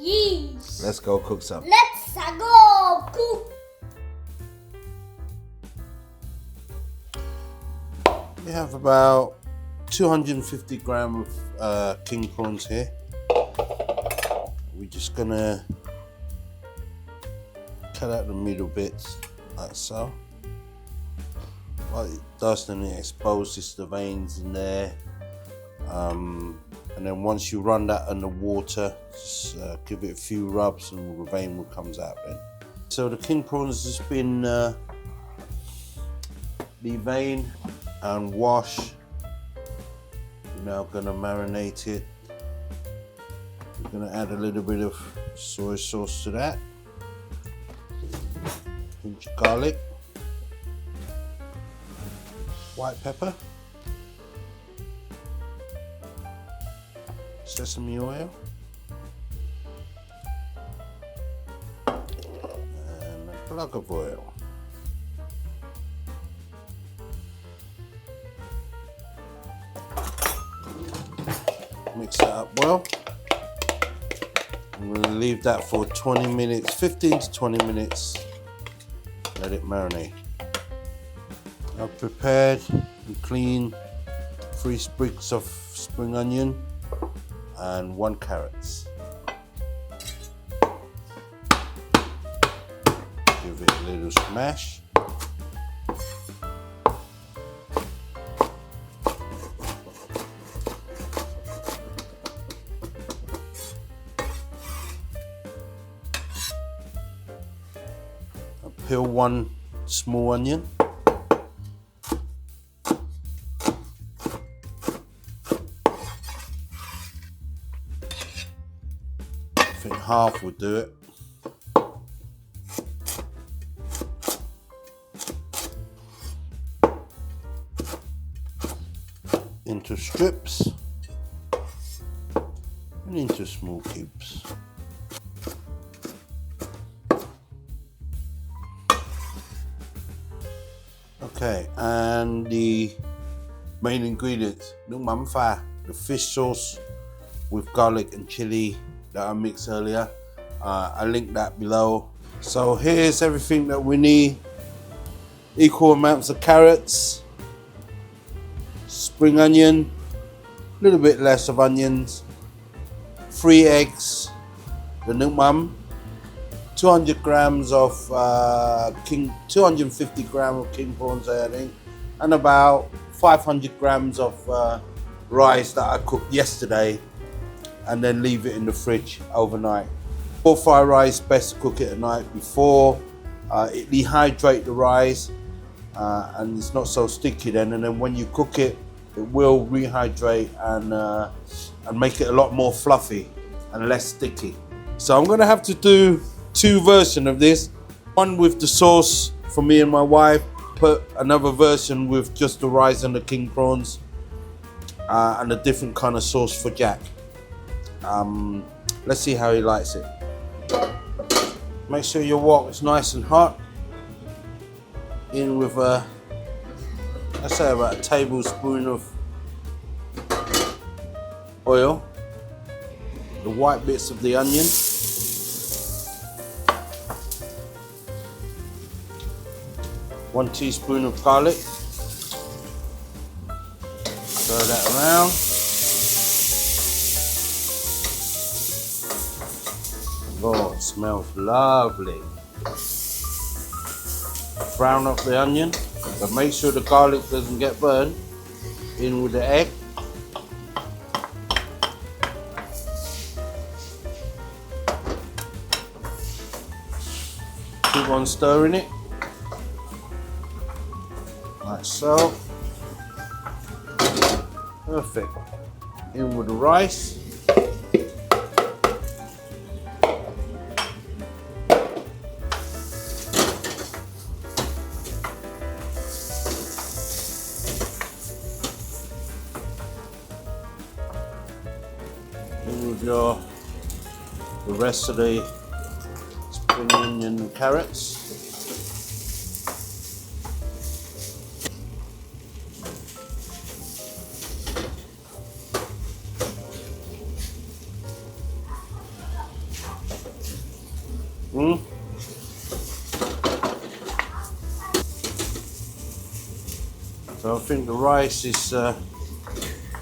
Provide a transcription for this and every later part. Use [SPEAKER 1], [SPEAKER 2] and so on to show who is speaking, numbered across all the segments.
[SPEAKER 1] Yes.
[SPEAKER 2] Let's go cook some.
[SPEAKER 1] Let's go cook.
[SPEAKER 2] We have about 250 grams of king prawns here. We're just gonna cut out the middle bits like so. What it does, then it exposes the veins in there. And then once you run that under water, just give it a few rubs and the vein will comes out then. So the king prawns has been deveined and washed. We're now gonna marinate it. We're gonna add a little bit of soy sauce to that. Pinch of garlic. White pepper. Sesame oil. And a plug of oil. Mix that up well. I'm going to leave that for 20 minutes, 15 to 20 minutes. Let it marinate. I've prepared and cleaned 3 sprigs of spring onion and 1 carrot. Give it a little smash. Peel 1 small onion. I think half will do it. Into strips and into small cubes. Okay, and the main ingredients, nước mắm pha, the fish sauce with garlic and chili that I mixed earlier. I linked that below. So here's everything that we need. Equal amounts of carrots, spring onion, a little bit less of onions, 3 eggs, the nước mắm, 200 grams of 250 grams of king prawns I think, and about 500 grams of rice that I cooked yesterday and then leave it in the fridge overnight. For fried rice, best to cook it at night before. It dehydrates the rice and it's not so sticky then, and then when you cook it, it will rehydrate and make it a lot more fluffy and less sticky. So I'm gonna have to do 2 versions of this. One with the sauce for me and my wife, put another version with just the rice and the king prawns, and a different kind of sauce for Jack. Let's see how he likes it. Make sure your wok is nice and hot. In with I'd say about a tablespoon of oil, the white bits of the onion, one teaspoon of garlic. Stir that around. Oh, it smells lovely. Brown up the onion, but make sure the garlic doesn't get burned. In with the egg. Keep on stirring it. Like so. Perfect. In with the rice. In with the rest of the spring onion and carrots. think the rice is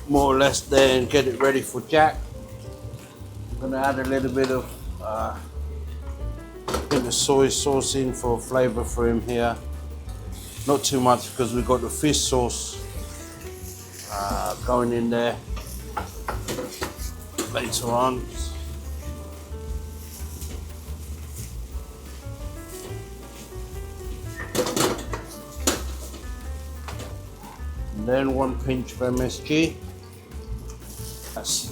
[SPEAKER 2] more or less there and get it ready for Jack. I'm gonna add a little bit of the soy sauce in for flavor for him here. Not too much because we've got the fish sauce going in there later on. And then 1 pinch of MSG. That's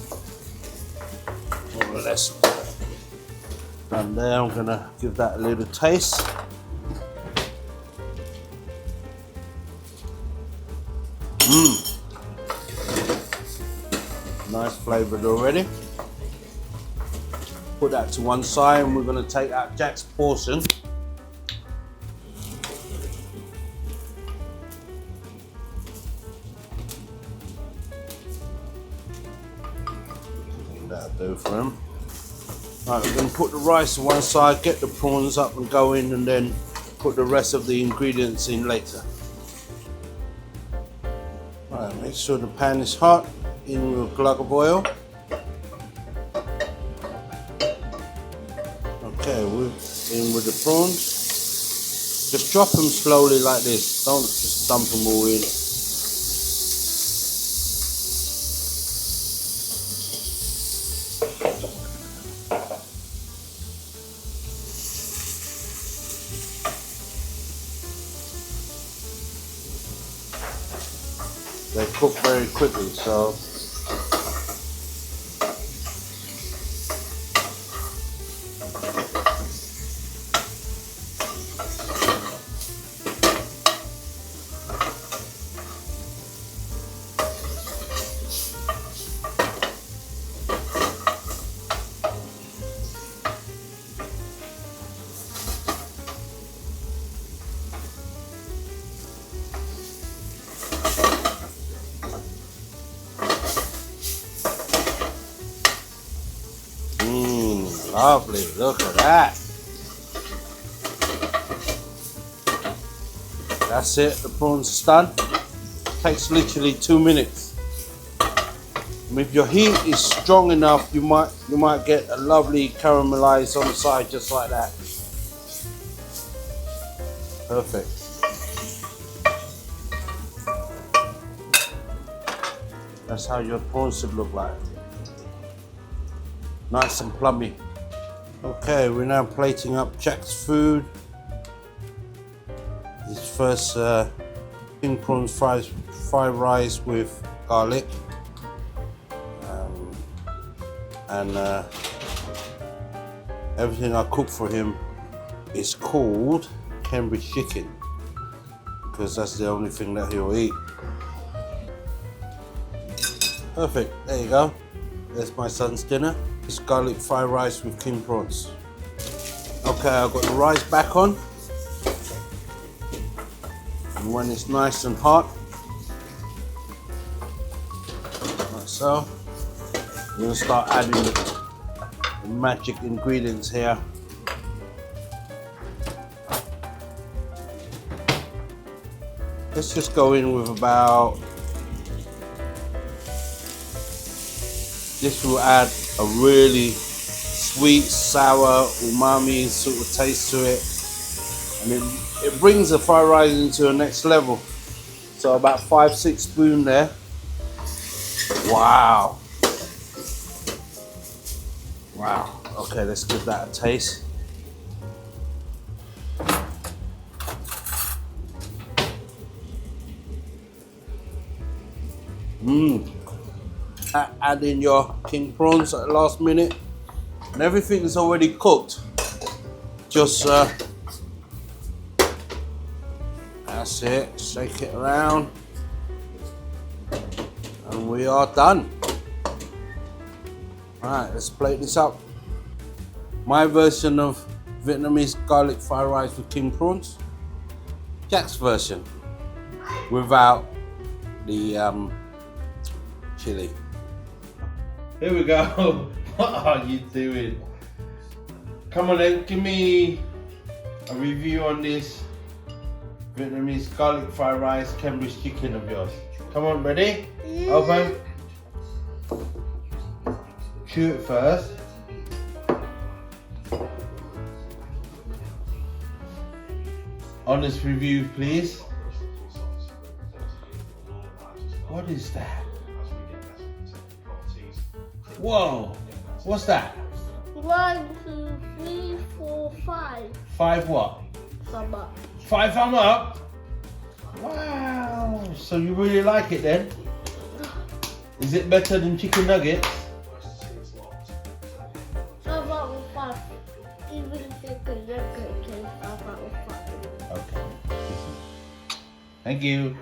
[SPEAKER 2] more or less done there. I'm gonna give that a little taste. Nice flavored already. Put that to one side and we're gonna take out Jack's portion. That'll do for him. Right, we're going to put the rice on one side, get the prawns up and go in, and then put the rest of the ingredients in later. Right, make sure the pan is hot. In with a glug of oil. Okay, we're in with the prawns. Just drop them slowly like this. Don't just dump them all in. They cook very quickly, so lovely, look at that. That's it, the prawns are done. Takes literally 2 minutes. And if your heat is strong enough, you might get a lovely caramelized on the side just like that. Perfect. That's how your prawns should look like. Nice and plummy. Okay, we're now plating up Jack's food. His first king prawns fried rice with garlic. And everything I cook for him is called Cambridge chicken because that's the only thing that he'll eat. Perfect, there you go. There's my son's dinner. It's garlic fried rice with king prawns. Okay, I've got the rice back on. And when it's nice and hot, like so, we're going to start adding the magic ingredients here. Let's just go in with about, this will add a really sweet, sour, umami sort of taste to it. And it brings the fried rice into the next level. So about 5-6 spoons there. Wow. Wow. Okay, let's give that a taste. Add in your king prawns at the last minute, and everything is already cooked. Just that's it. Shake it around, and we are done. All right, let's plate this up. My version of Vietnamese garlic fried rice with king prawns. Jack's version without the chili. Here we go. What are you doing? Come on then, give me a review on this. Vietnamese garlic fried rice, Cambridge chicken of yours. Come on, ready? Open. Chew it first. Honest review, please. What is that? Whoa! What's that?
[SPEAKER 1] 1, 2, 3, 4, 5.
[SPEAKER 2] 5 what?
[SPEAKER 1] Thumb up.
[SPEAKER 2] 5 thumb up? Wow! So you really like it then? Is it better than chicken nuggets?
[SPEAKER 1] Thumb up with 5. Even chicken nuggets, thumb up with 5.
[SPEAKER 2] Okay. Thank you.